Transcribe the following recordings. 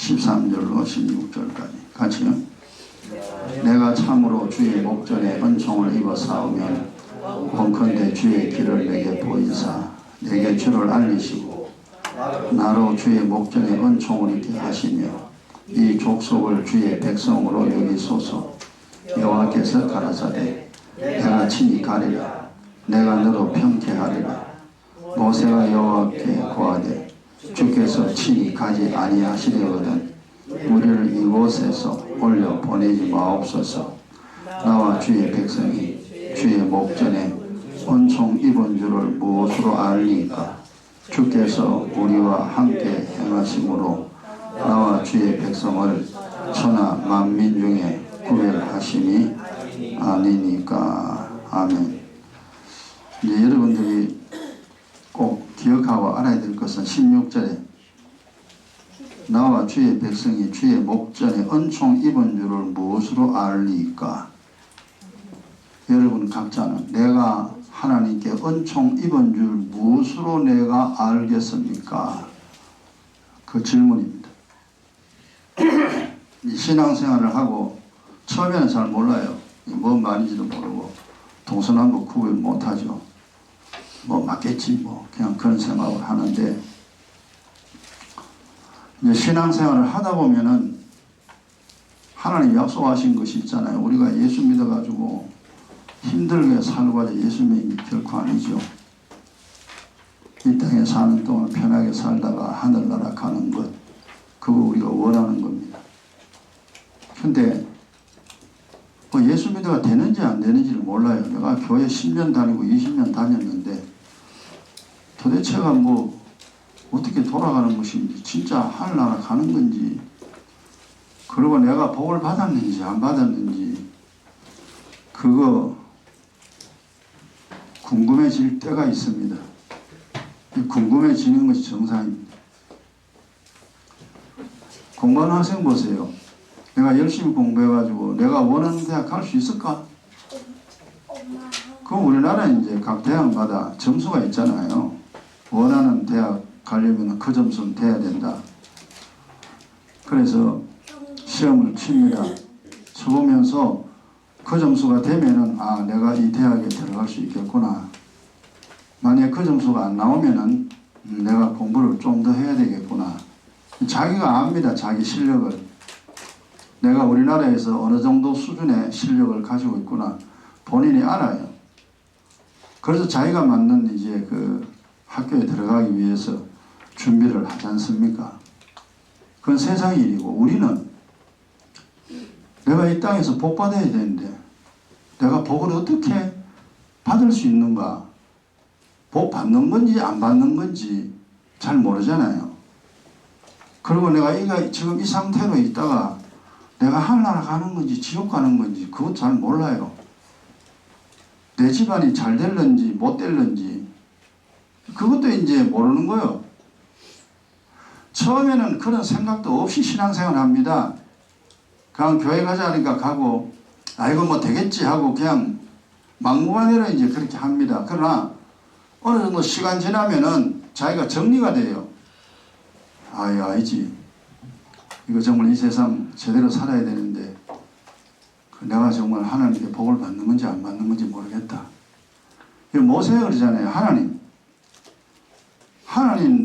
13절로 16절까지 같이요. 내가 참으로 주의 목전에 은총을 입어 싸우면 본컨대 주의 길을 내게 보이사 내게 주를 알리시고 나로 주의 목전에 은총을 입게 하시며 이 족속을 주의 백성으로 여기소서. 여호와께서 가라사대 내가 친히 가리라. 내가 너로 평케하리라. 모세가 여호와께 고하되 주께서 친히 가지 아니하시려거든 우리를 이곳에서 올려 보내지 마옵소서. 나와 주의 백성이 주의 목전에 은총 입은 줄을 무엇으로 알리까? 주께서 우리와 함께 행하심으로 나와 주의 백성을 천하 만민 중에 구별하심이 아니니까. 아멘. 이제 여러분들이 꼭 기억하고 알아야 될 것은 16절에 나와 주의 백성이 주의 목전에 은총 입은 줄을 무엇으로 알리까? 여러분 각자는 내가 하나님께 은총 입은 줄 무엇으로 내가 알겠습니까? 그 질문입니다. 이 신앙생활을 하고 처음에는 잘 몰라요. 뭔 말인지도 모르고 동서남북 구별 못하죠. 뭐 맞겠지 뭐 그냥 그런 생각을 하는데 이제 신앙생활을 하다 보면은 하나님 약속하신 것이 있잖아요. 우리가 예수 믿어가지고 힘들게 살고 하자 예수 믿는 게 결코 아니죠. 이 땅에 사는 동안 편하게 살다가 하늘나라 가는 것, 그거 우리가 원하는 겁니다. 근데 뭐 예수 믿어가 되는지 안 되는지를 몰라요. 내가 교회 10년 다니고 20년 다녔는데 도대체가 뭐 어떻게 돌아가는 것인지 진짜 하늘나라 가는 건지 그리고 내가 복을 받았는지 안 받았는지 그거 궁금해질 때가 있습니다. 궁금해지는 것이 정상입니다. 공부하는 학생 보세요. 내가 열심히 공부해가지고 내가 원하는 대학 갈 수 있을까? 그럼 우리나라는 이제 각 대학마다 점수가 있잖아요. 원하는 대학 가려면 그 점수는 돼야 된다. 그래서 시험을 칩니다. 쳐보면서 그 점수가 되면은 아 내가 이 대학에 들어갈 수 있겠구나. 만약에 그 점수가 안 나오면은 내가 공부를 좀 더 해야 되겠구나. 자기가 압니다. 자기 실력을. 내가 우리나라에서 어느 정도 수준의 실력을 가지고 있구나. 본인이 알아요. 그래서 자기가 맞는 이제 그 학교에 들어가기 위해서 준비를 하지 않습니까? 그건 세상 일이고 우리는 내가 이 땅에서 복 받아야 되는데 내가 복을 어떻게 받을 수 있는가? 복 받는 건지 안 받는 건지 잘 모르잖아요. 그리고 내가 지금 이 상태로 있다가 내가 하늘나라 가는 건지 지옥 가는 건지 그것 잘 몰라요. 내 집안이 잘 될런지 못 될런지 그것도 이제 모르는 거예요. 처음에는 그런 생각도 없이 신앙생활 합니다. 그냥 교회 가자 하니까 가고 이거 뭐 되겠지 하고 그냥 막무가내로 이제 그렇게 합니다. 그러나 어느 정도 시간 지나면은 자기가 정리가 돼요. 아니지. 이거 정말 이 세상 제대로 살아야 되는데 내가 정말 하나님께 복을 받는 건지 안 받는 건지 모르겠다. 모세가 그러잖아요. 하나님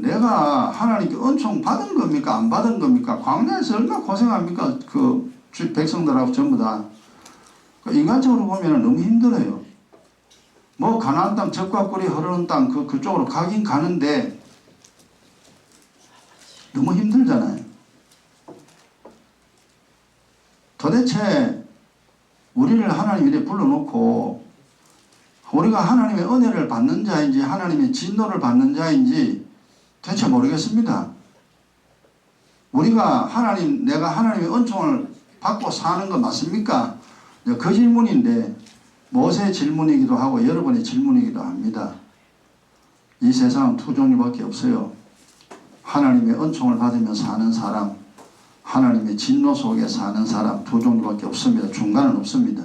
내가 하나님께 은총 받은 겁니까 안 받은 겁니까? 광야에서 얼마나 고생합니까? 그 백성들하고 전부 다. 인간적으로 보면 너무 힘들어요. 뭐 가나안 땅 젖과 꿀이 흐르는 땅 그쪽으로 가긴 가는데 너무 힘들잖아요. 도대체 우리를 하나님 이렇게 불러놓고 우리가 하나님의 은혜를 받는 자인지 하나님의 진노를 받는 자인지 대체 모르겠습니다. 우리가 내가 하나님의 은총을 받고 사는 거 맞습니까? 그 질문인데 모세의 질문이기도 하고 여러분의 질문이기도 합니다. 이 세상은 두 종류밖에 없어요. 하나님의 은총을 받으며 사는 사람, 하나님의 진노 속에 사는 사람 두 종류밖에 없습니다. 중간은 없습니다.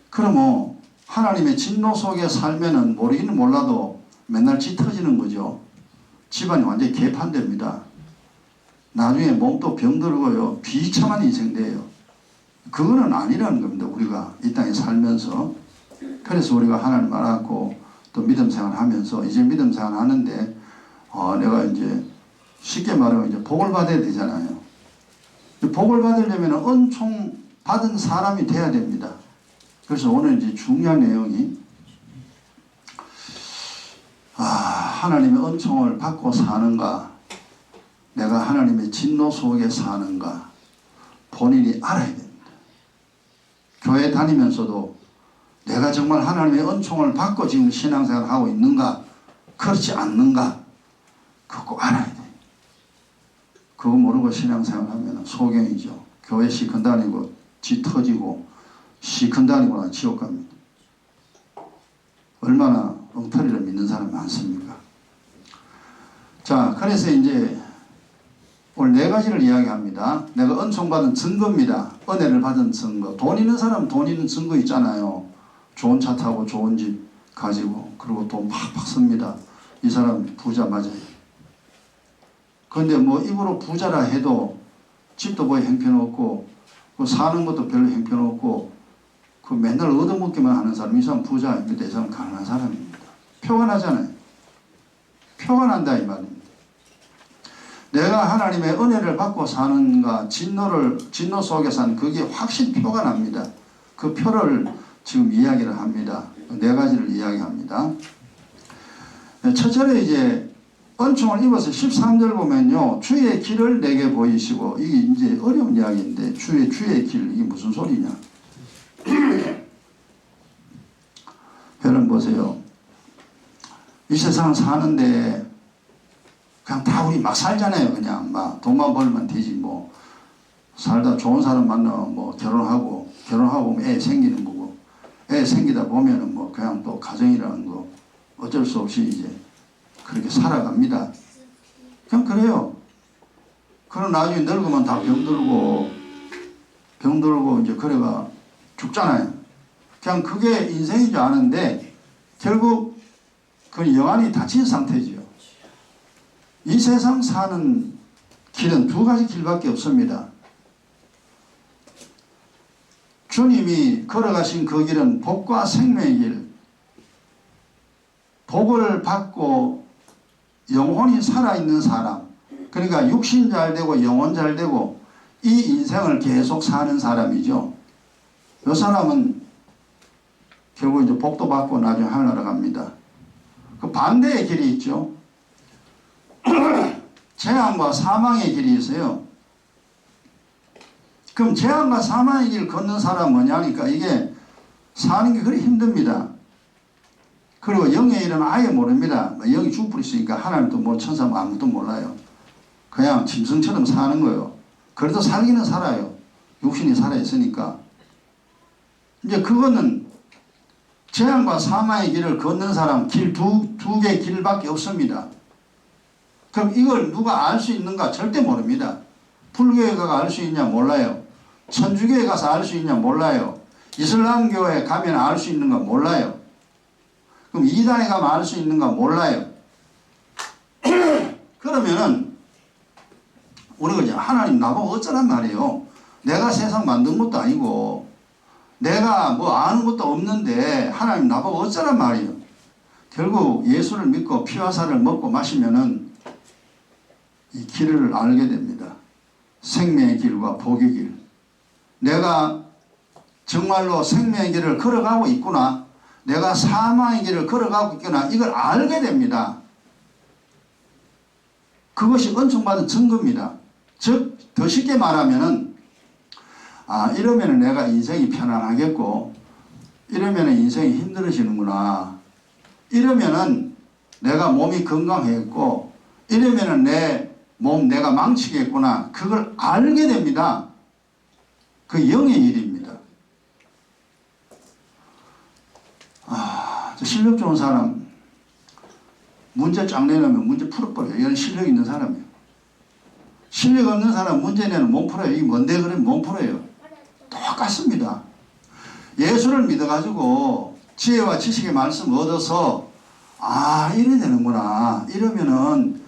그러면 하나님의 진노 속에 살면은 모르기는 몰라도 맨날 찌 터지는 거죠. 집안이 완전히 개판됩니다. 나중에 몸도 병들고요. 비참한 인생 돼요. 그거는 아니라는 겁니다. 우리가 이 땅에 살면서. 그래서 우리가 하나님 알았고 또 믿음 생활하면서 이제 믿음 생활 하는데 내가 이제 쉽게 말하면 이제 복을 받아야 되잖아요. 복을 받으려면 은총 받은 사람이 돼야 됩니다. 그래서 오늘 이제 중요한 내용이 하나님의 은총을 받고 사는가, 내가 하나님의 진노 속에 사는가 본인이 알아야 됩니다. 교회 다니면서도 내가 정말 하나님의 은총을 받고 지금 신앙생활을 하고 있는가, 그렇지 않는가, 그거 꼭 알아야 돼요. 그거 모르고 신앙생활 하면 소경이죠. 교회 시큰 다니고 지 터지고 시큰 다니고 지옥 갑니다. 얼마나 엉터리를 믿는 사람이 많습니까? 자, 그래서 이제 오늘 네 가지를 이야기합니다. 내가 은총받은 증거입니다. 은혜를 받은 증거. 돈 있는 사람은 돈 있는 증거 있잖아요. 좋은 차 타고 좋은 집 가지고 그리고 돈 팍팍 씁니다. 이 사람 부자 맞아요. 그런데 뭐 입으로 부자라 해도 집도 뭐 형편없고 사는 것도 별로 형편없고 그 맨날 얻어먹기만 하는 사람, 이 사람 부자 아닙니다. 이 사람 가난한 사람입니다. 표가 나잖아요. 표가 난다 이 말입니다. 내가 하나님의 은혜를 받고 사는가, 진노 속에 사는 그게 확실히 표가 납니다. 그 표를 지금 이야기를 합니다. 네 가지를 이야기합니다. 첫째로 이제 은총을 입어서 13절 보면요. 주의 길을 내게 보이시고, 이게 이제 어려운 이야기인데, 주의 길, 이게 무슨 소리냐. 여러분 보세요. 이 세상 사는데, 그냥 다 우리 막 살잖아요. 그냥 막 돈만 벌면 되지 뭐. 살다 좋은 사람 만나면 뭐 결혼하고 보면 애 생기는 거고, 애 생기다 보면은 뭐 그냥 또 가정이라는 거 어쩔 수 없이 이제 그렇게 살아갑니다. 그냥 그래요. 그럼 나중에 늙으면 다 병들고 이제 그래가 죽잖아요. 그냥 그게 인생인 줄 아는데 결국 그 영안이 닫힌 상태죠. 이 세상 사는 길은 두 가지 길밖에 없습니다. 주님이 걸어가신 그 길은 복과 생명의 길. 복을 받고 영혼이 살아있는 사람, 그러니까 육신 잘 되고 영혼 잘 되고 이 인생을 계속 사는 사람이죠. 이 사람은 결국 이제 복도 받고 나중에 하늘나라 갑니다. 그 반대의 길이 있죠. 재앙과 사망의 길이 있어요. 그럼 재앙과 사망의 길 걷는 사람은 뭐냐니까 이게 사는 게 그리 힘듭니다. 그리고 영의 일은 아예 모릅니다. 영이 죽불 있으니까 하나님도 뭐 천사 뭐 아무것도 몰라요. 그냥 짐승처럼 사는 거예요. 그래도 살기는 살아요. 육신이 살아있으니까. 이제 그거는 재앙과 사망의 길을 걷는 사람 길 두 개 길밖에 없습니다. 그럼 이걸 누가 알 수 있는가? 절대 모릅니다. 불교에 가서 알 수 있냐? 몰라요. 천주교에 가서 알 수 있냐? 몰라요. 이슬람교에 가면 알 수 있는가? 몰라요. 그럼 이단에 가면 알 수 있는가? 몰라요. 그러면은 우리가 이제 하나님 나보고 어쩌란 말이에요. 내가 세상 만든 것도 아니고 내가 뭐 아는 것도 없는데 하나님 나보고 어쩌란 말이에요. 결국 예수를 믿고 피와 살을 먹고 마시면은 이 길을 알게 됩니다. 생명의 길과 복의 길. 내가 정말로 생명의 길을 걸어가고 있구나. 내가 사망의 길을 걸어가고 있구나. 이걸 알게 됩니다. 그것이 은총받은 증거입니다. 즉, 더 쉽게 말하면은, 이러면은 내가 인생이 편안하겠고, 이러면은 인생이 힘들어지는구나. 이러면은 내가 몸이 건강했고, 이러면은 내 몸 내가 망치겠구나. 그걸 알게 됩니다. 그 영의 일입니다. 실력 좋은 사람 문제 쫙 내놓으면 문제 풀어버려요. 이런 실력 있는 사람이에요. 실력 없는 사람 문제 내는 못 풀어요. 이게 뭔데 그러면 못 풀어요. 똑같습니다. 예수를 믿어가지고 지혜와 지식의 말씀 얻어서 이래 되는구나. 이러면은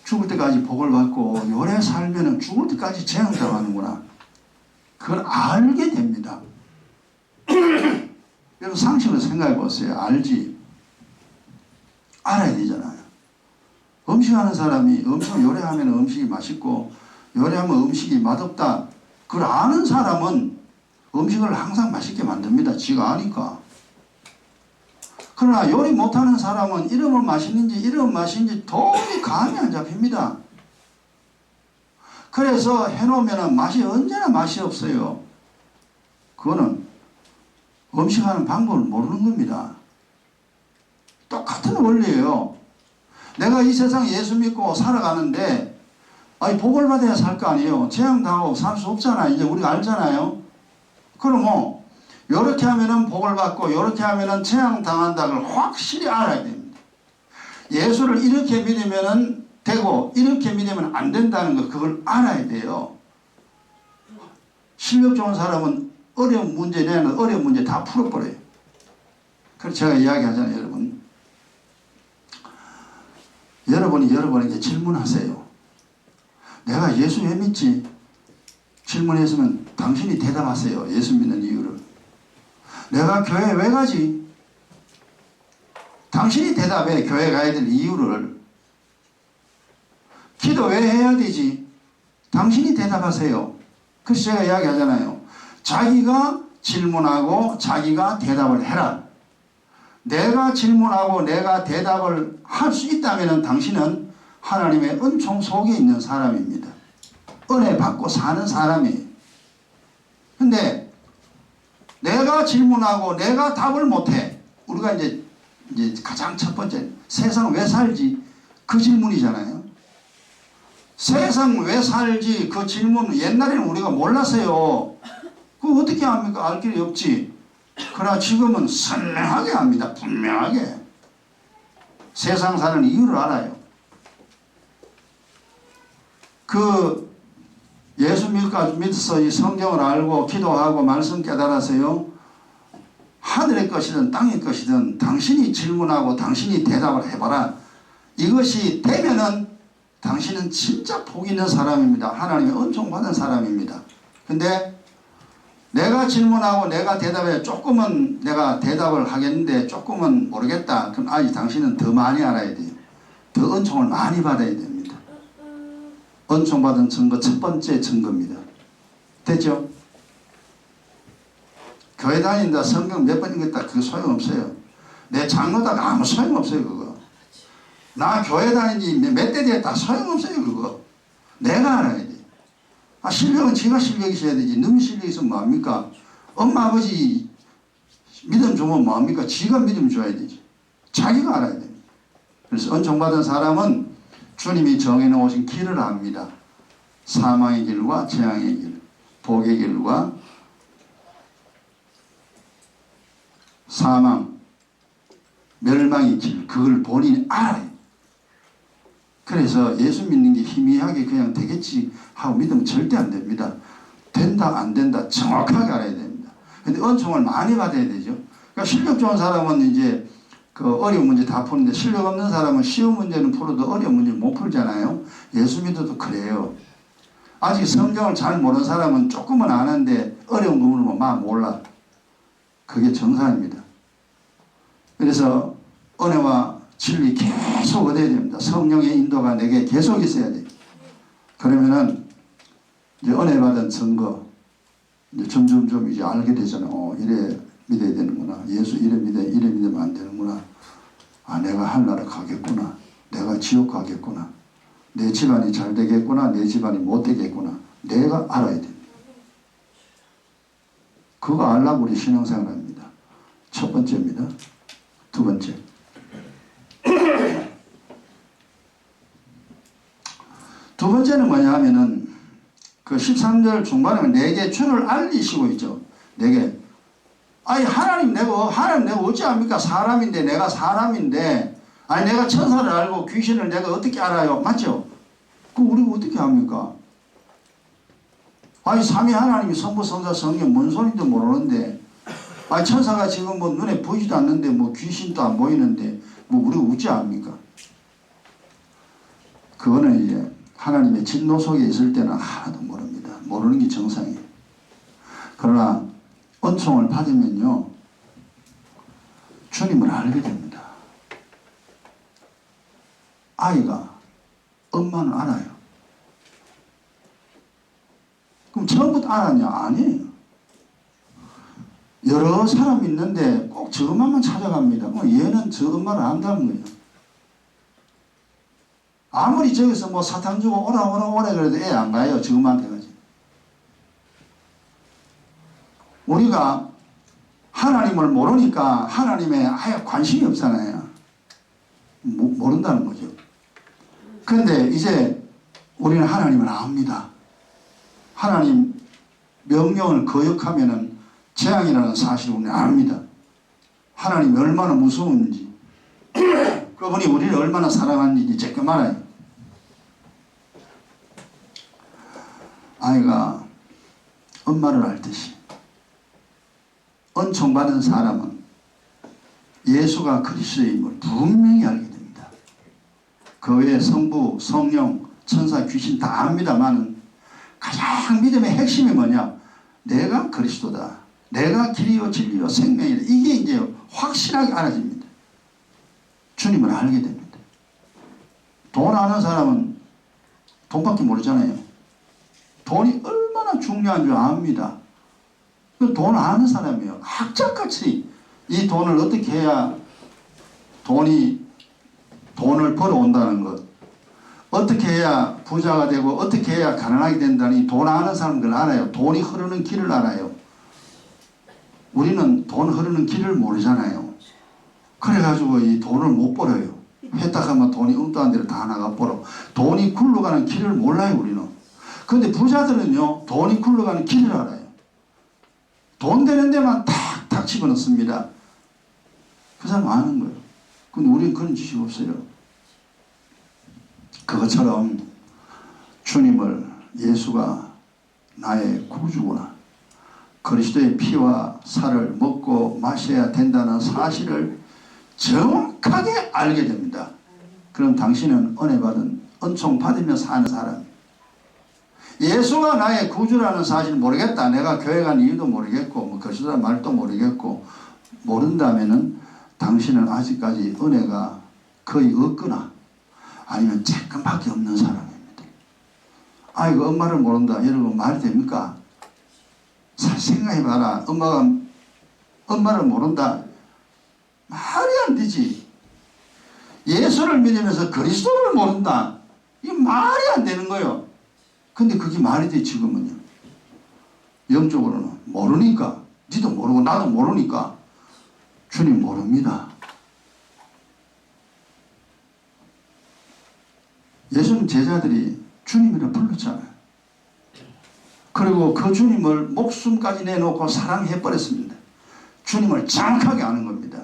죽을 때까지 복을 받고 요래 살면은 죽을 때까지 재앙당하는구나. 그걸 알게 됩니다. 여러분 상식으로 생각해 보세요. 알지? 알아야 되잖아요. 음식하는 사람이 음식 요리하면 음식이 맛있고 요리하면 음식이 맛없다. 그걸 아는 사람은 음식을 항상 맛있게 만듭니다. 지가 아니까. 그러나 요리 못하는 사람은 이러면 맛있는지 이러면 맛있는지 도저히 감이 안 잡힙니다. 그래서 해놓으면 맛이 언제나 맛이 없어요. 그거는 음식하는 방법을 모르는 겁니다. 똑같은 원리예요. 내가 이 세상 예수 믿고 살아가는데 아니 복을 받아야 살 거 아니에요. 재앙당하고 살 수 없잖아요. 이제 우리가 알잖아요. 그러면 이렇게 하면은 복을 받고 이렇게 하면은 재앙당한다는 걸 확실히 알아야 됩니다. 예수를 이렇게 믿으면은 되고 이렇게 믿으면 안 된다는 거 그걸 알아야 돼요. 실력 좋은 사람은 어려운 문제 내는 어려운 문제 다 풀어버려요. 그래서 제가 이야기하잖아요. 여러분이 여러분에게 질문하세요. 내가 예수 왜 믿지? 질문했으면 당신이 대답하세요. 예수 믿는 이유를. 내가 교회 왜 가지? 당신이 대답해. 교회 가야 될 이유를. 기도 왜 해야 되지? 당신이 대답하세요. 그래서 제가 이야기하잖아요. 자기가 질문하고 자기가 대답을 해라. 내가 질문하고 내가 대답을 할 수 있다면 당신은 하나님의 은총 속에 있는 사람입니다. 은혜 받고 사는 사람이에요. 근데 내가 질문하고 내가 답을 못해. 우리가 이제 가장 첫 번째 세상 왜 살지? 그 질문이잖아요. 세상 왜 살지? 그 질문 옛날에는 우리가 몰랐어요. 그거 어떻게 합니까? 알 길이 없지. 그러나 지금은 선명하게 합니다. 분명하게. 세상 사는 이유를 알아요. 그 예수 믿어서 이 성경을 알고 기도하고 말씀 깨달아서요. 하늘의 것이든 땅의 것이든 당신이 질문하고 당신이 대답을 해봐라. 이것이 되면은 당신은 진짜 복 있는 사람입니다. 하나님의 은총 받은 사람입니다. 근데 내가 질문하고 내가 대답해 조금은 내가 대답을 하겠는데 조금은 모르겠다. 그럼 아직 당신은 더 많이 알아야 돼요. 더 은총을 많이 받아야 됩니다. 은총 받은 증거 첫 번째 증거입니다. 됐죠? 교회 다닌다 성경 몇 번 읽었다 그거 소용없어요. 내 장로다가 아무 소용없어요. 그거. 나 교회 다닌 지 몇 대 됐다 소용없어요. 그거. 내가 알아야 돼. 실력은 지가 실력이 있어야 되지. 너무 실력이 있으면 뭐합니까? 엄마 아버지 믿음 주면 뭐합니까? 지가 믿음 줘야 되지. 자기가 알아야 됩니다. 그래서 은총 받은 사람은 주님이 정해놓으신 길을 압니다. 사망의 길과 재앙의 길, 복의 길과 사망, 멸망의 길, 그걸 본인이 알아요. 그래서 예수 믿는 게 희미하게 그냥 되겠지 하고 믿으면 절대 안 됩니다. 된다 안 된다 정확하게 알아야 됩니다. 근데 은총을 많이 받아야 되죠. 그러니까 실력 좋은 사람은 이제 그 어려운 문제 다 푸는데 실력 없는 사람은 쉬운 문제는 풀어도 어려운 문제는 못 풀잖아요. 예수 믿어도 그래요. 아직 성경을 잘 모르는 사람은 조금은 아는데 어려운 부분은 막 몰라. 그게 정상입니다. 그래서 은혜와 진리 계속 얻어야 됩니다. 성령의 인도가 내게 계속 있어야 돼요. 그러면은 이제 은혜 받은 증거 이제 점점점 이제 알게 되잖아요. 이래 믿어야 되는구나. 예수 이래 믿으면 안 되는구나. 아, 내가 하늘나라 가겠구나. 내가 지옥 가겠구나. 내 집안이 잘 되겠구나. 내 집안이 못 되겠구나. 내가 알아야 됩니다. 그거 알라고 우리 신앙생활 합니다. 첫 번째입니다. 두 번째. 두 번째는 뭐냐 하면은 그 13절 중반에 내게 주를 알리시고 있죠. 내게. 아니 하나님 내가 어찌합니까? 사람인데 내가 사람인데 아니 내가 천사를 알고 귀신을 내가 어떻게 알아요? 맞죠? 그 우리가 어떻게 합니까? 아니 삼위 하나님이 성부 성자 성령 뭔 소리인지 모르는데 아니 천사가 지금 뭐 눈에 보이지도 않는데 뭐 귀신도 안 보이는데 뭐 우리가 어찌합니까? 그거는 이제 하나님의 진노 속에 있을 때는 하나도 모릅니다. 모르는 게 정상이에요. 그러나 은총을 받으면요, 주님을 알게 됩니다. 아이가 엄마는 알아요. 그럼 처음부터 알았냐? 아니에요. 여러 사람이 있는데 꼭 저 엄마만 찾아갑니다. 얘는 저 엄마를 안다는 거예요. 아무리 저기서 뭐 사탕 주고 오라 그래도 애 안 가요. 저 엄마한테 가지. 우리가 하나님을 모르니까 하나님에 아예 관심이 없잖아요. 모른다는 거죠. 그런데 이제 우리는 하나님을 압니다. 하나님 명령을 거역하면은 재앙이라는 사실을 우리는 압니다. 하나님이 얼마나 무서운지, 그분이 우리를 얼마나 사랑하는지 제껴 말아요. 아이가 엄마를 알듯이 은총받은 사람은 예수가 그리스도임을 분명히 알게 됩니다. 그 외에 성부, 성령, 천사, 귀신 다 압니다만은 가장 믿음의 핵심이 뭐냐? 내가 그리스도다. 내가 길이요 진리요 생명이다. 이게 이제 확실하게 알아집니다. 주님을 알게 됩니다. 돈 아는 사람은 돈밖에 모르잖아요. 돈이 얼마나 중요한 줄 압니다. 돈 아는 사람이에요. 학자같이 이 돈을 어떻게 해야 돈을 벌어온다는 것, 어떻게 해야 부자가 되고 어떻게 해야 가난하게 된다는 이 돈 아는 사람들 알아요. 돈이 흐르는 길을 알아요. 우리는 돈 흐르는 길을 모르잖아요. 그래가지고 이 돈을 못 벌어요. 했다 하면 돈이 엉뚱한 데로 다 나가 벌어. 돈이 굴러가는 길을 몰라요, 우리는. 그런데 부자들은요, 돈이 굴러가는 길을 알아요. 돈 되는 데만 탁탁 집어넣습니다. 그 사람 아는 거예요. 근데 우리는 그런 지식이 없어요. 그것처럼 주님을, 예수가 나의 구주구나, 그리스도의 피와 살을 먹고 마셔야 된다는 사실을 정확하게 알게 됩니다. 그럼 당신은 은혜 받은, 은총 받으며 사는 사람이에요. 예수가 나의 구주라는 사실 모르겠다. 내가 교회 간 이유도 모르겠고, 뭐 그리스도라는 말도 모르겠고, 모른다면은 당신은 아직까지 은혜가 거의 없거나 아니면 조금밖에 없는 사람입니다. 아이고, 엄마를 모른다. 여러분, 말이 됩니까? 잘 생각해봐라. 엄마를 모른다. 말이 안 되지. 예수를 믿으면서 그리스도를 모른다. 이게 말이 안 되는 거예요. 근데 그게 말이 돼, 지금은요. 영적으로는 모르니까, 니도 모르고 나도 모르니까 주님 모릅니다. 예수님 제자들이 주님이라 불렀잖아요. 그리고 그 주님을 목숨까지 내놓고 사랑해버렸습니다. 주님을 정확하게 아는 겁니다.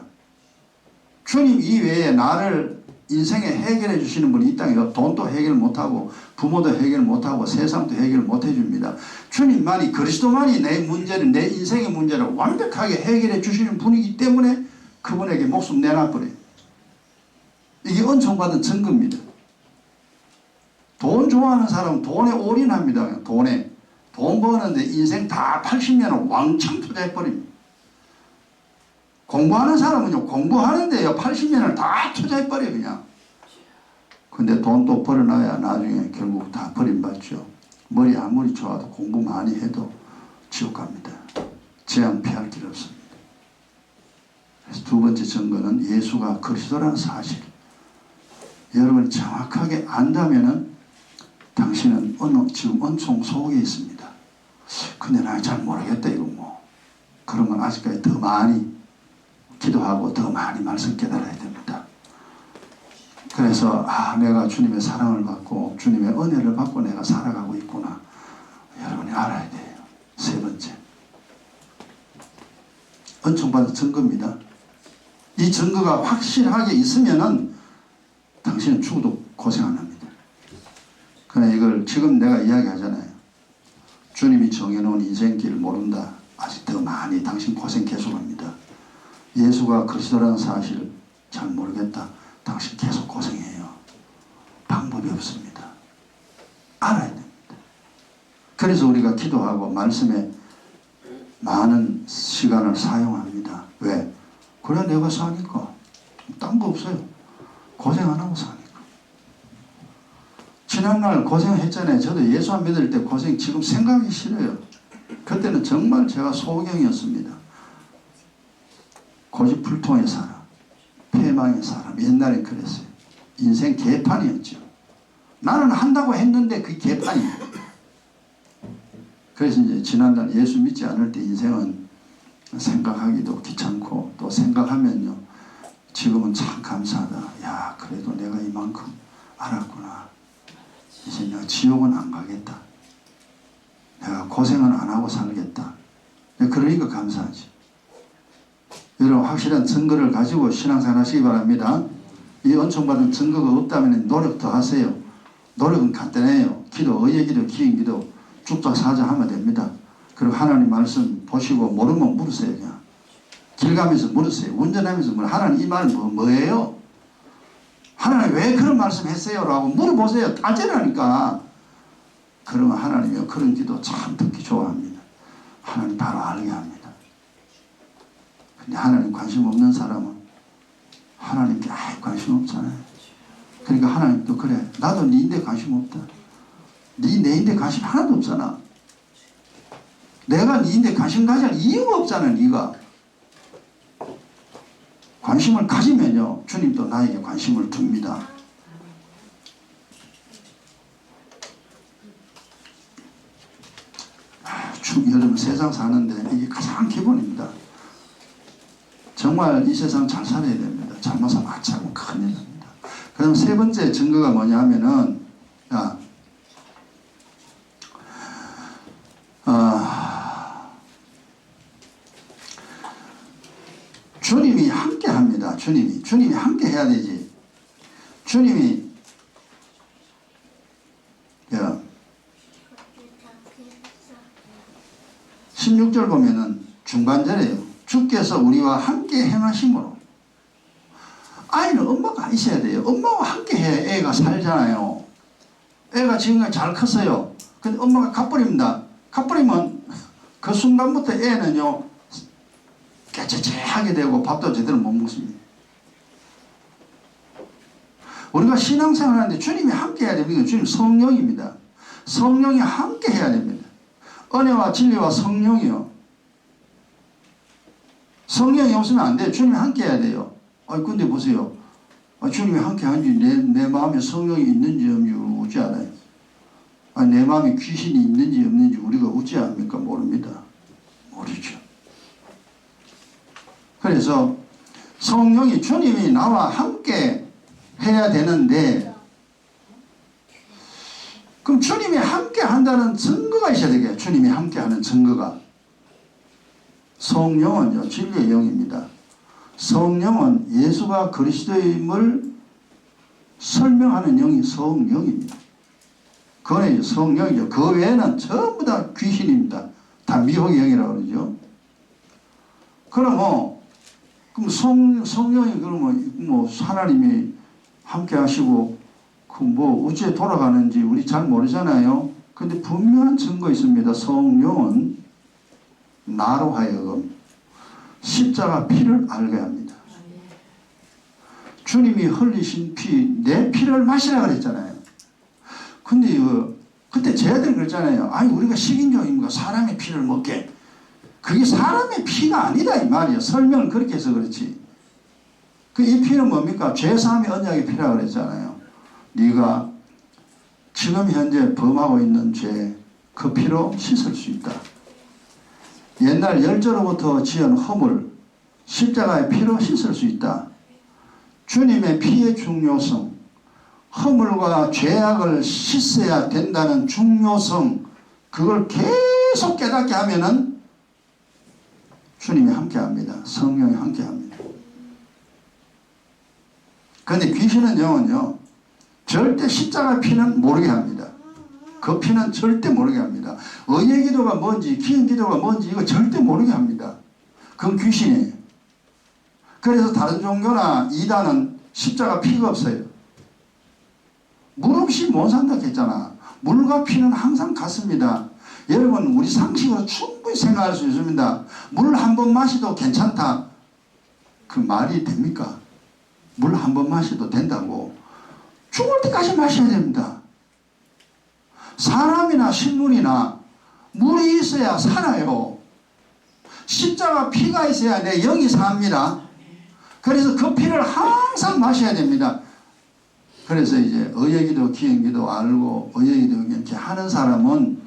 주님 이외에 나를 인생에 해결해 주시는 분이 이 땅에 돈도 해결 못하고 부모도 해결 못하고 세상도 해결 못해줍니다. 주님만이, 그리스도만이 내 문제를, 내 인생의 문제를 완벽하게 해결해 주시는 분이기 때문에 그분에게 목숨 내놔버려요. 이게 은총받은 증거입니다. 돈 좋아하는 사람은 돈에 올인합니다. 그냥 돈에. 돈 버는데 인생 다 80년을 왕창 투자해버립니다. 공부하는 사람은요, 공부하는데요 80년을 다 투자해버려요. 그냥. 근데 돈 또 벌어놔야 나중에 결국 다 버림받죠. 머리 아무리 좋아도 공부 많이 해도 지옥 갑니다. 재앙 피할 길 없습니다. 그래서 두 번째 증거는 예수가 그리스도라는 사실. 여러분이 정확하게 안다면은 당신은 지금 은총 속에 있습니다. 근데 나 잘 모르겠다, 이거 뭐. 그러면 아직까지 더 많이 기도하고 더 많이 말씀 깨달아야 됩니다. 그래서 내가 주님의 사랑을 받고 주님의 은혜를 받고 내가 살아가고 있구나. 여러분이 알아야 돼요. 세 번째, 은총받은 증거입니다. 이 증거가 확실하게 있으면은 당신은 죽어도 고생 안 합니다. 그러나 이걸 지금 내가 이야기하잖아요. 주님이 정해놓은 인생길을 모른다. 아직 더 많이 당신 고생 계속합니다. 예수가 그리스도라는 사실을 잘 모르겠다. 당신 계속 고생해요. 방법이 방법이 없습니다. 알아야 됩니다. 그래서 우리가 기도하고 말씀에 많은 시간을 사용합니다. 왜? 그래 내가 사니까. 딴 거 없어요. 고생 안 하고 사니까. 지난날 고생했잖아요. 저도 예수 안 믿을 때 고생 지금 생각이 싫어요. 그때는 정말 제가 소경이었습니다. 고집불통의 사람, 패망의 사람. 옛날엔 그랬어요. 인생 개판이었죠. 나는 한다고 했는데 그 개판이에요. 그래서 이제 지난날 예수 믿지 않을 때 인생은 생각하기도 귀찮고 또 생각하면요. 지금은 참 감사하다. 야, 그래도 내가 이만큼 알았구나. 이제 내가 지옥은 안 가겠다. 내가 고생은 안 하고 살겠다. 그러니까 감사하지. 여러분 확실한 증거를 가지고 신앙생활 하시기 바랍니다. 이 은총받은 증거가 없다면 노력 더 하세요. 노력은 간단해요. 기도, 의의 기도, 기인 기도 죽자 사자 하면 됩니다. 그리고 하나님 말씀 보시고 모르면 물으세요. 그냥 길 가면서 물으세요. 운전하면서 물으세요. 하나님 이 말 뭐예요? 하나님 왜 그런 말씀 했어요? 라고 물어보세요. 따지라니까. 그러면 하나님이 그런 기도 참 듣기 좋아합니다. 하나님 바로 알게 합니다. 근데 하나님 관심 없는 사람은 하나님께 아예 관심 없잖아요. 그러니까 하나님도 그래. 나도 니인데 관심 없다. 니 내인데 관심 하나도 없잖아. 내가 니인데 관심 가질 이유가 없잖아. 니가 관심을 가지면요 주님도 나에게 관심을 둡니다. 여러분 세상 사는데 이게 가장 기본입니다. 정말 이 세상 잘 살아야 됩니다. 잘못 살면 아차고 큰일 납니다. 그럼 세 번째 증거가 뭐냐 하면은 주님이 함께 합니다. 주님이 함께 해야 되지. 주님이 16절 보면은 중반절에요. 주께서 우리와 함께 행하심으로. 아이는 엄마가 있어야 돼요. 엄마와 함께 해야 애가 살잖아요. 애가 지금까지 잘 컸어요. 근데 엄마가 가버립니다. 가버리면 그 순간부터 애는요 깨째째하게 되고 밥도 제대로 못 먹습니다. 우리가 신앙생활 하는데 주님이 함께 해야 됩니다. 주님 성령입니다. 성령이 함께 해야 됩니다. 은혜와 진리와 성령이요. 성령이 없으면 안 돼요. 주님이 함께 해야 돼요. 근데 보세요. 주님이 함께 하는지 내 마음에 성령이 있는지 없는지 우지 않아요. 내 마음에 귀신이 있는지 없는지 우리가 우지 않습니까? 모릅니다. 모르죠. 그래서 성령이 주님이 나와 함께 해야 되는데 그럼 주님이 함께 한다는 증거가 있어야 되겠죠. 주님이 함께 하는 증거가. 성령은요 진리의 영입니다. 성령은 예수가 그리스도임을 설명하는 영이 성령입니다. 그건 성령이죠. 그 외에는 전부 다 귀신입니다. 다 미혹의 영이라고 그러죠. 그럼 성령이 그러면 하나님이 함께 하시고 어찌 돌아가는지 우리 잘 모르잖아요. 근데 분명한 증거 있습니다. 성령은 나로 하여금 십자가 피를 알게 합니다. 주님이 흘리신 피, 내 피를 마시라 그랬잖아요. 근데 그때 제자들이 그랬잖아요. 우리가 식인종입니까? 사람의 피를 먹게. 그게 사람의 피가 아니다 이 말이에요. 설명을 그렇게 해서 그렇지. 이 피는 뭡니까? 죄사함의 언약의 피라고 그랬잖아요. 네가 지금 현재 범하고 있는 죄, 그 피로 씻을 수 있다. 옛날 열조로부터 지은 허물, 십자가의 피로 씻을 수 있다. 주님의 피의 중요성, 허물과 죄악을 씻어야 된다는 중요성, 그걸 계속 깨닫게 하면은 주님이 함께 합니다. 성령이 함께 합니다. 그런데 귀신은 영은요 절대 십자가 피는 모르게 합니다. 그 피는 절대 모르게 합니다. 의의 기도가 뭔지 기인 기도가 뭔지 이거 절대 모르게 합니다. 그건 귀신이에요. 그래서 다른 종교나 이단은 십자가 피가 없어요. 물 없이 못 산다 했잖아. 물과 피는 항상 같습니다. 여러분 우리 상식으로 충분히 생각할 수 있습니다. 물 한 번 마셔도 괜찮다. 그 말이 됩니까? 물 한 번 마셔도 된다고. 죽을 때까지 마셔야 됩니다. 사람이나 식물이나 물이 있어야 살아요. 십자가 피가 있어야 내 영이 삽니다. 그래서 그 피를 항상 마셔야 됩니다. 그래서 이제 의예기도 기행기도 알고 의예기도 이렇게 하는 사람은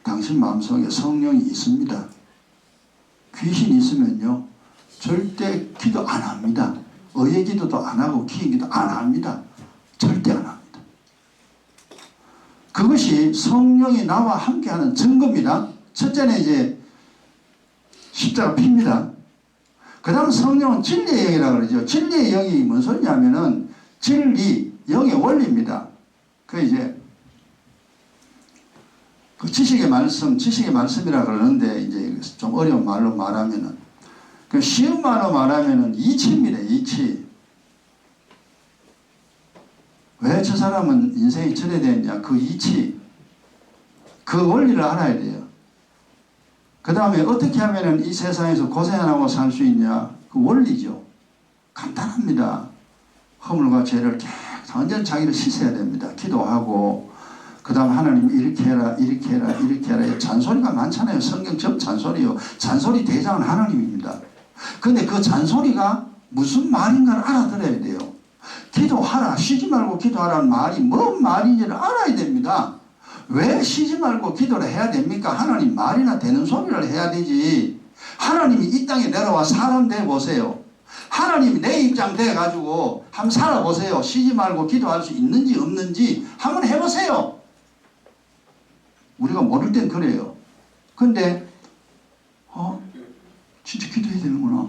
당신 마음속에 성령이 있습니다. 귀신이 있으면요 절대 기도 안 합니다. 의예기도도 안 하고 기행기도 안 합니다. 절대 안 합니다. 그것이 성령이 나와 함께하는 증거입니다. 첫째는 이제 십자가 피입니다. 그 다음 성령은 진리의 영이라고 그러죠. 진리의 영이 뭔 소리냐면은 진리, 영의 원리입니다. 그 이제 그 지식의 말씀이라 그러는데 이제 좀 어려운 말로 말하면은 그 쉬운 말로 말하면은 이치입니다. 이치. 왜 저 사람은 인생이 저래 됐냐? 그 이치, 그 원리를 알아야 돼요. 그 다음에 어떻게 하면은 이 세상에서 고생 안 하고 살 수 있냐? 그 원리죠. 간단합니다. 허물과 죄를 계속 완전 자기를 씻어야 됩니다. 기도하고 그 다음 하나님 이렇게 해라 이렇게 해라 이렇게 해라. 잔소리가 많잖아요. 성경 전 잔소리요. 잔소리 대장은 하나님입니다. 근데 그 잔소리가 무슨 말인가를 알아들어야 돼요. 기도하라 쉬지 말고 기도하라는 말이 뭔 말인지를 알아야 됩니다. 왜 쉬지 말고 기도를 해야 됩니까? 하나님 말이나 되는 소리를 해야 되지. 하나님이 이 땅에 내려와 사람 돼 보세요. 하나님이 내 입장 돼 가지고 한번 살아보세요. 쉬지 말고 기도할 수 있는지 없는지 한번 해보세요. 우리가 모를 땐 그래요. 근데 진짜 기도해야 되는구나.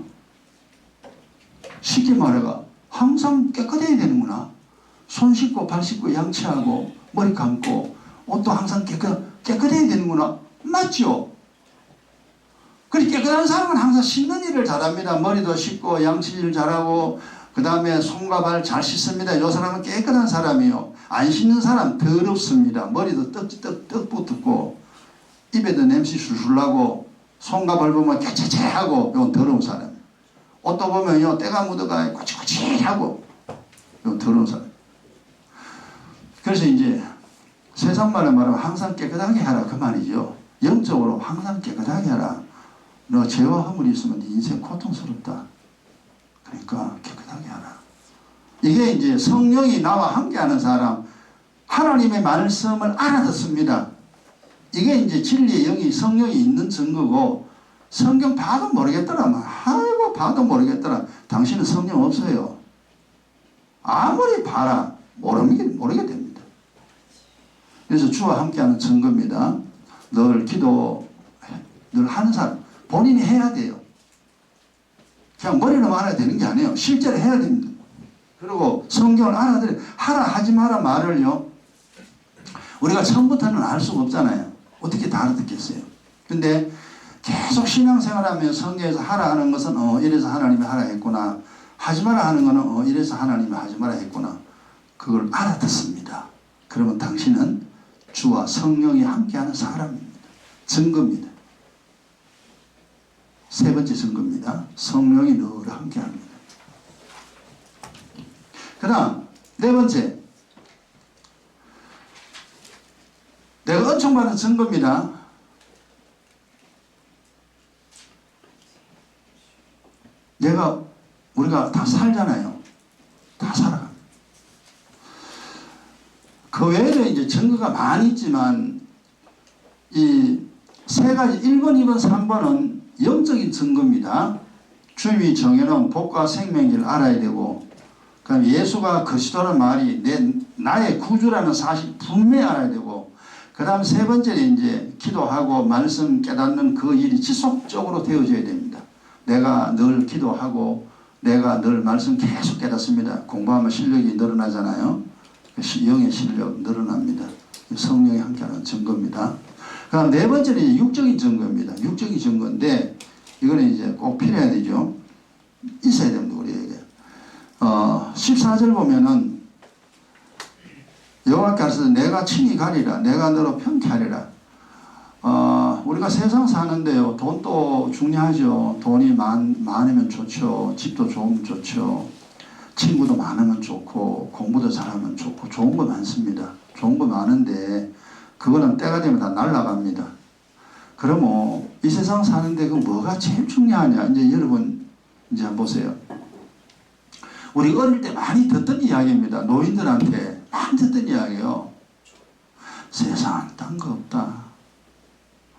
쉽게 말해가 항상 깨끗해야 되는구나. 손 씻고 발 씻고 양치하고 머리 감고 옷도 항상 깨끗해야 되는구나. 맞죠? 그리고 깨끗한 사람은 항상 씻는 일을 잘합니다. 머리도 씻고 양치질 잘하고 그 다음에 손과 발 잘 씻습니다. 이 사람은 깨끗한 사람이요. 안 씻는 사람 더럽습니다. 머리도 떡 붙고 입에도 냄새 술술 나고 손과 발 보면 깨끗하고 이건 더러운 사람. 옷도 보면요 때가 묻어가 꼬치꼬치하고 이건 더러운 사람. 그래서 이제 세상 말로 말하면 항상 깨끗하게 하라 그 말이죠. 영적으로 항상 깨끗하게 하라. 너 죄와 허물이 있으면 네 인생 고통스럽다. 그러니까 깨끗하게 하라. 이게 이제 성령이 나와 함께하는 사람, 하나님의 말씀을 알아듣습니다. 이게 이제 진리의 영이 성령이 있는 증거고, 성경 봐도 모르겠더라. 아이고 봐도 모르겠더라. 당신은 성령 없어요. 아무리 봐라 모르게 됩니다. 그래서 주와 함께하는 증거입니다. 늘 기도 늘 하는 사람 본인이 해야 돼요. 그냥 머리로만 알아야 되는 게 아니에요. 실제로 해야 됩니다. 그리고 성경을 알아들어야 하라 하지 마라 말을요 우리가 처음부터는 알 수가 없잖아요. 어떻게 다 알아듣겠어요. 근데 계속 신앙생활하면 성경에서 하라 하는 것은 이래서 하나님이 하라 했구나. 하지 마라 하는 것은 이래서 하나님이 하지 마라 했구나. 그걸 알아듣습니다. 그러면 당신은 주와 성령이 함께하는 사람입니다. 증거입니다. 세 번째 증거입니다. 성령이 늘 함께합니다. 그 다음 네 번째, 내가 은총받은 증거입니다. 우리가 다 살잖아요. 다 살아갑니다. 그 외에도 이제 증거가 많이 있지만 이 세 가지 1번, 2번, 3번은 영적인 증거입니다. 주님이 정해놓은 복과 생명을 알아야 되고, 그다음에 예수가 그리스도라는 말이 나의 구주라는 사실 분명히 알아야 되고, 그 다음 세 번째는 이제 기도하고 말씀 깨닫는 그 일이 지속적으로 되어져야 됩니다. 내가 늘 기도하고 내가 늘 말씀 계속 깨닫습니다. 공부하면 실력이 늘어나잖아요. 영의 실력 늘어납니다. 성령이 함께하는 증거입니다. 그 다음 네 번째는 이제 육적인 증거입니다. 육적인 증거인데 이거는 이제 꼭 필요해야 되죠. 있어야 됩니다. 우리에게. 14절 보면은 여호와께서 내가 친히 가리라. 내가 너로 평케하리라. 우리가 세상 사는데요. 돈도 중요하죠. 돈이 많으면 좋죠. 집도 좋으면 좋죠. 친구도 많으면 좋고 공부도 잘하면 좋고 좋은 거 많습니다. 좋은 거 많은데 그거는 때가 되면 다 날아갑니다. 그러면 이 세상 사는데 그 뭐가 제일 중요하냐. 이제 여러분 이제 한번 보세요. 우리 어릴 때 많이 듣던 이야기입니다. 노인들한테 많이 듣던 이야기예요. 세상은 딴 거 없다.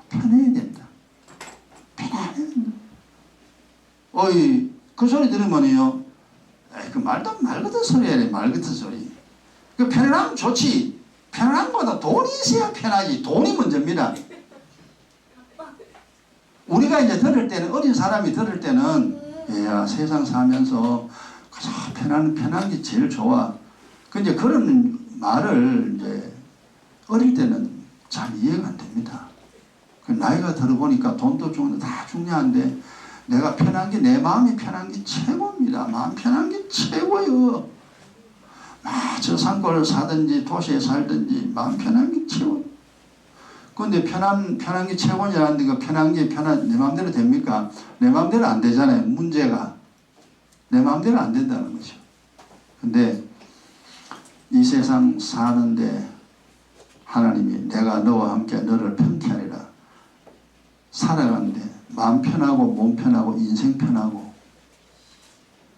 편해야 된다. 편해야 된다. 어이 그 소리 들으면요. 그 말 같은 소리야. 말 같은 소리. 그 편안하면 좋지. 편안한 거보다 돈이 있어야 편하지. 돈이 먼저입니다. 우리가 이제 들을 때는 어린 사람이 들을 때는 야 세상 살면서 가장 편한 게 제일 좋아. 근데 그런 말을 이제 어릴 때는 잘 이해가 안 됩니다. 나이가 들어보니까 돈도 다 중요한데 내가 편한 게 내 마음이 편한 게 최고입니다. 마음 편한 게 최고예요. 저 산골을 사든지 도시에 살든지 마음 편한 게 최고. 근데 편한 게 최고냐는데 그 편한 게 내 마음대로 됩니까? 내 마음대로 안 되잖아요. 문제가 내 마음대로 안 된다는 거죠. 근데 이 세상 사는데 하나님이 내가 너와 함께 너를 평케하리라. 살아가는데 마음 편하고 몸 편하고 인생 편하고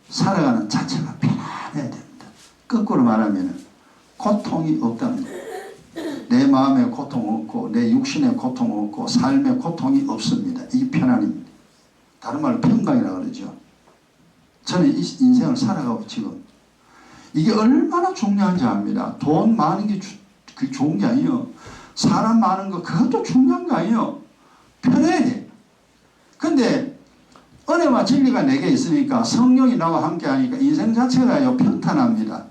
살아가는 자체가 편안해야 됩니다. 거꾸로 말하면 고통이 없다는 거예요. 내 마음에 고통 없고 내 육신에 고통 없고 삶에 고통이 없습니다. 이게 편안입니다. 다른 말로 평강이라고 그러죠. 저는 이 인생을 살아가고 지금 이게 얼마나 중요한지 압니다. 돈 많은 게 좋은 게 아니에요. 사람 많은 거 그것도 중요한 거 아니에요. 편해야 돼. 근데 은혜와 진리가 내게 있으니까 성령이 나와 함께 하니까 인생 자체가 평탄합니다.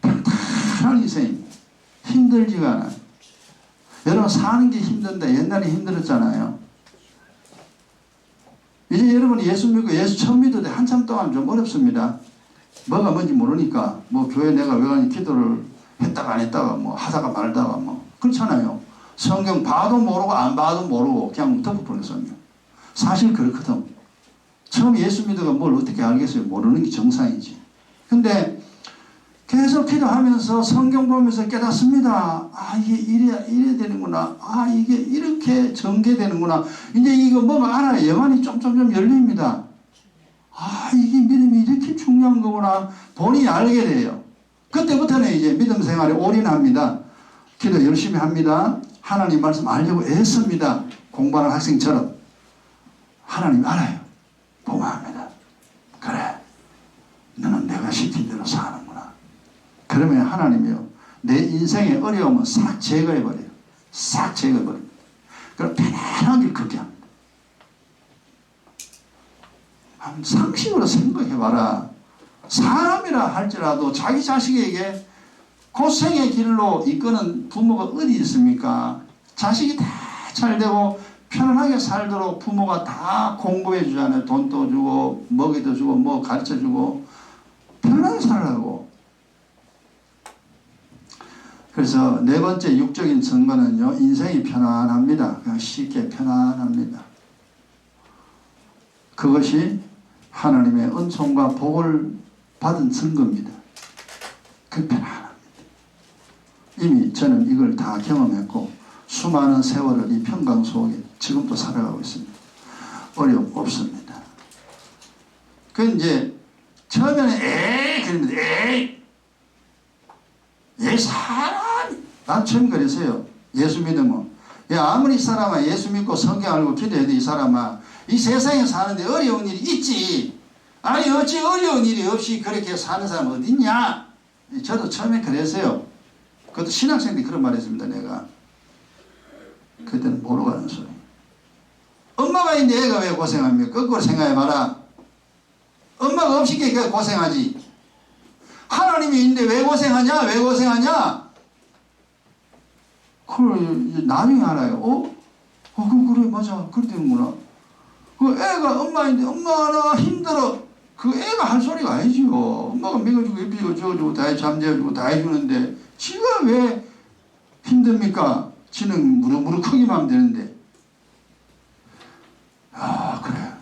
평탄한 인생입니다. 힘들지가 않아요. 여러분 사는 게 힘든데 옛날에 힘들었잖아요. 이제 여러분이 예수 믿고 예수 처음 믿을 때 한참 동안 좀 어렵습니다. 뭐가 뭔지 모르니까 뭐 교회 내가 왜 가니 기도를 했다가 안 했다가 뭐 하다가 말다가 뭐 그렇잖아요. 성경 봐도 모르고 안 봐도 모르고 그냥 덮어버린 성경. 사실 그렇거든. 처음 예수 믿어가 뭘 어떻게 알겠어요. 모르는 게 정상이지. 근데 계속 기도하면서 성경 보면서 깨닫습니다. 아 이게 이래 되는구나. 아 이게 이렇게 전개되는구나. 이제 이거 뭐가 알아요. 영안이 좀 열립니다. 아 이게 믿음이 이렇게 중요한 거구나. 본인이 알게 돼요. 그때부터는 이제 믿음 생활에 올인합니다. 기도 열심히 합니다. 하나님 말씀 알려고 애씁니다. 공부하는 학생처럼. 하나님 알아요. 보고합니다. 그래 너는 내가 시킨 대로 사는구나. 그러면 하나님이요 내 인생의 어려움은 싹 제거해버려요. 싹 제거해버려요. 그럼 편안하게 그렇게 합니다. 상식으로 생각해봐라. 사람이라 할지라도 자기 자식에게 고생의 길로 이끄는 부모가 어디 있습니까? 자식이 다 잘되고 편안하게 살도록 부모가 다 공부해 주잖아요. 돈도 주고 먹이도 주고 뭐 가르쳐 주고 편안하게 살라고. 그래서 네 번째 육적인 증거는요. 인생이 편안합니다. 그냥 쉽게 편안합니다. 그것이 하나님의 은총과 복을 받은 증거입니다. 그 편안합니다. 이미 저는 이걸 다 경험했고 수많은 세월을 이 평강 속에 지금도 살아가고 있습니다. 어려움 없습니다. 그 이제 처음에는 그럽니다. 사람이 난 처음 그랬어요. 예수 믿으면 아무리 이 사람아 예수 믿고 성경 알고 기도해도 이 사람아 이 세상에 사는데 어려운 일이 있지. 아니 어찌 어려운 일이 없이 그렇게 사는 사람 어디 있냐. 저도 처음에 그랬어요. 그것도 신학생 때 그런 말 했습니다. 내가 그때는 모르고 하는 소리. 엄마가 있는데 애가 왜 고생합니까? 거꾸로 생각해봐라. 엄마가 없이 걔가 고생하지. 하나님이 있는데 왜 고생하냐? 왜 고생하냐? 그걸 나중에 알아요. 그래 맞아. 그래 되는구나. 그 애가 엄마인데 엄마 나 힘들어. 그 애가 할 소리가 아니지요. 엄마가 먹여주고 입히고 줘주고 다 잠재워주고 다 해주는데 지가 왜 힘듭니까? 지는 무릎 크기만 하면 되는데. 아, 그래.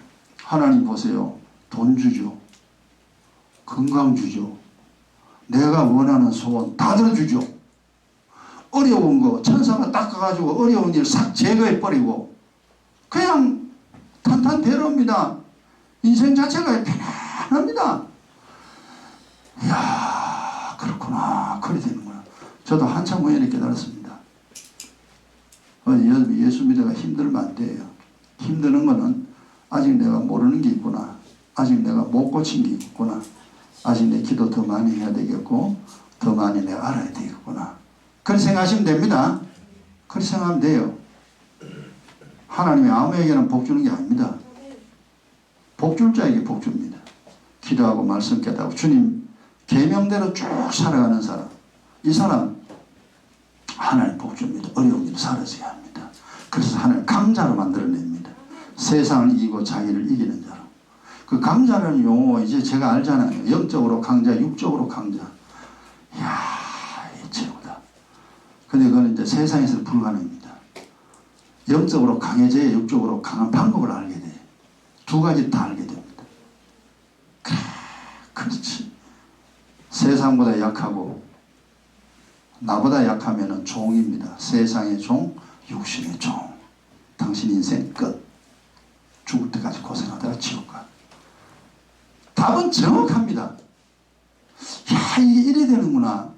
하나님 보세요. 돈 주죠. 건강 주죠. 내가 원하는 소원 다 들어주죠. 어려운 거 천사가 닦아가지고 어려운 일 싹 제거해버리고 그냥 탄탄대로입니다. 인생 자체가 편안합니다. 이야, 그렇구나. 그래 되는구나. 저도 한참 후에 깨달았습니다. 예수 믿어가 힘들면 안 돼요. 힘드는 거는 아직 내가 모르는 게 있구나. 아직 내가 못 고친 게 있구나. 아직 내 기도 더 많이 해야 되겠고 더 많이 내가 알아야 되겠구나. 그렇게 생각하시면 됩니다. 그렇게 생각하면 돼요. 하나님이 아무에게는 복 주는 게 아닙니다. 복 줄 자에게 복 줍니다. 기도하고 말씀 깨닫고 주님 계명대로 쭉 살아가는 사람, 이 사람 하나님 복 줍니다. 어려운 일 사라지게 합니다. 그래서 하나님 강자로 만들어냅니다. 세상을 이기고 자기를 이기는 자로. 그 강자라는 용어 이제 제가 알잖아요. 영적으로 강자, 육적으로 강자. 이야, 이 최고다. 근데 그건 이제 세상에서 불가능합니다. 영적으로 강해져야 육적으로 강한 방법을 알게 돼요. 두 가지 다 알게 됩니다. 그렇지. 세상보다 약하고 나보다 약하면 종입니다. 세상의 종, 육신의 종. 당신 인생 끝. 죽을 때까지 고생하다가 지옥 가. 답은 정확합니다. 야, 이게 이래 되는구나.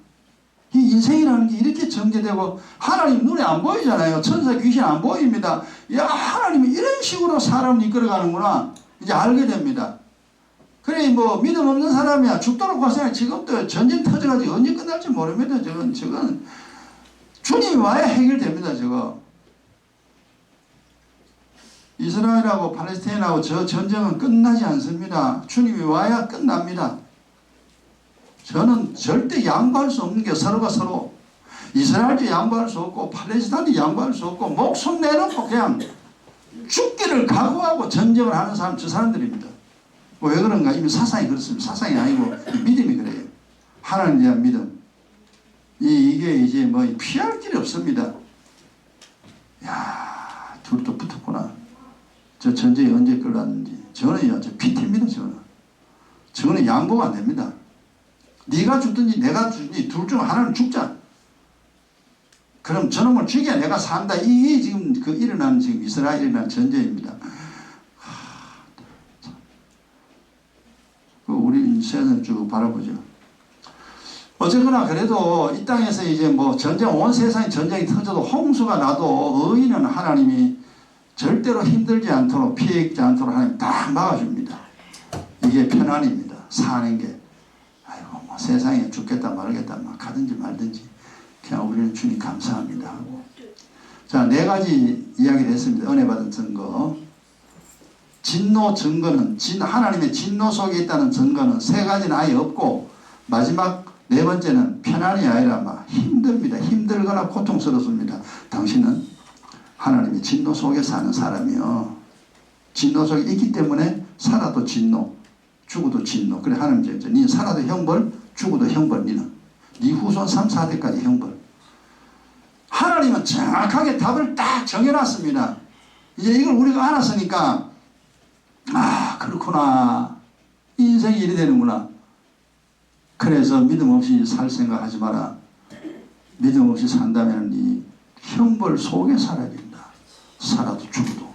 이 인생이라는 게 이렇게 전개되고 하나님 눈에 안 보이잖아요. 천사 귀신 안 보입니다. 야, 하나님이 이런 식으로 사람을 이끌어가는구나. 이제 알게 됩니다. 그래 뭐 믿음 없는 사람이야 죽도록 고생해. 지금도 전쟁 터져가지고 언제 끝날지 모릅니다. 저건 주님이 와야 해결됩니다. 저거 이스라엘하고 팔레스타인하고 저 전쟁은 끝나지 않습니다. 주님이 와야 끝납니다. 저는 절대 양보할 수 없는 게 서로가 서로 이스라엘도 양보할 수 없고 팔레스타인도 양보할 수 없고 목숨 내놓고 그냥 죽기를 각오하고 전쟁을 하는 사람 저 사람들입니다. 왜 그런가? 이미 사상이 그렇습니다. 사상이 아니고 믿음이 그래요. 하나님에 대한 믿음. 이게 이제 뭐 피할 길이 없습니다. 야, 둘도 붙었구나. 저 전쟁이 언제 끝났는지. 저는요, 저 PT입니다. 저는 양보가 안 됩니다. 네가 죽든지 내가 죽든지 둘 중 하나는 죽자. 그럼 저놈을 죽여야 내가 산다. 이게 지금 일어나는 지금 이스라엘에 일어난 전쟁입니다. 우리 세상을 쭉 바라보죠. 어쨌거나 그래도 이 땅에서 이제 뭐 전쟁, 온 세상에 전쟁이 터져도 홍수가 나도 의인은 하나님이 절대로 힘들지 않도록 피해 입지 않도록 하나님 딱 막아줍니다. 이게 편안입니다. 사는 게. 아이고 뭐 세상에 죽겠다 말겠다 막 하든지 말든지 그냥 우리는 주님 감사합니다 하고. 자, 4가지 이야기를 했습니다. 은혜 받은 증거. 진노 증거는 하나님의 진노 속에 있다는 증거는 3가지는 아예 없고 마지막 4번째는 편안이 아니라 막 힘듭니다. 힘들거나 고통스럽습니다. 당신은 하나님의 진노 속에 사는 사람이요. 진노 속에 있기 때문에 살아도 진노, 죽어도 진노. 그래 하나님 이제 니 살아도 형벌, 죽어도 형벌. 니는 니 후손 3, 4대까지 형벌. 하나님은 정확하게 답을 딱 정해놨습니다. 이제 이걸 우리가 알았으니까 아, 그렇구나. 인생이 이리 되는구나. 그래서 믿음 없이 살 생각하지 마라. 믿음 없이 산다면 네 형벌 속에 살아야 된다. 살아도 죽어도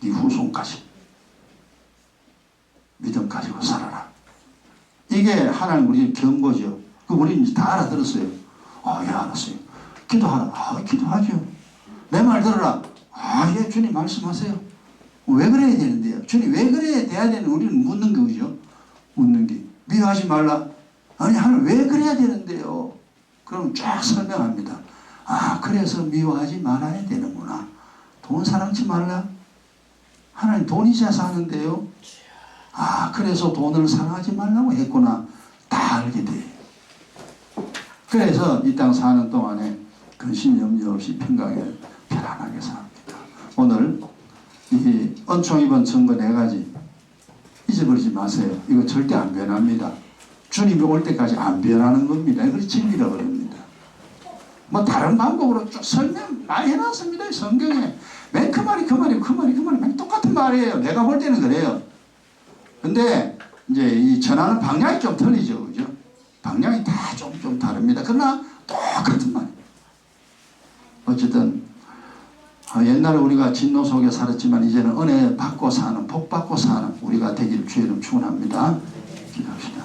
네 후손까지 믿음 가지고 살아라. 이게 하나님 우리 경고죠. 우리는 이제 다 알아들었어요. 예, 알았어요. 기도하라. 기도하죠. 내 말 들어라. 예, 주님 말씀하세요. 왜 그래야 되는데요? 주님 왜 그래야 돼야 되는 우리는 묻는 거죠. 묻는 게 미워하지 말라. 아니 하나님 왜 그래야 되는데요? 그럼 쫙 설명합니다. 그래서 미워하지 말아야 되는구나. 돈 사랑치 말라. 하나님 돈이 사는데요. 그래서 돈을 사랑하지 말라고 했구나. 다 알게 돼요. 그래서 이 땅 사는 동안에 근심 염려 없이 평강에 편안하게 삽니다. 오늘 이 은총 입은 증거 4가지 잊어버리지 마세요. 이거 절대 안 변합니다. 주님이 올 때까지 안 변하는 겁니다. 이걸 진리라고 합니다. 뭐 다른 방법으로 쭉 설명 많이 해놨습니다. 성경에. 맨 그 말이 맨 똑같은 말이에요. 내가 볼 때는 그래요. 근데 이제 이 전하는 방향이 좀 틀리죠. 그죠? 방향이 다 좀 다릅니다. 그러나 똑같은 말이에요. 어쨌든 옛날에 우리가 진노 속에 살았지만 이제는 은혜 받고 사는, 복 받고 사는 우리가 되기를 주의 이름 축원합니다. 기도합시다.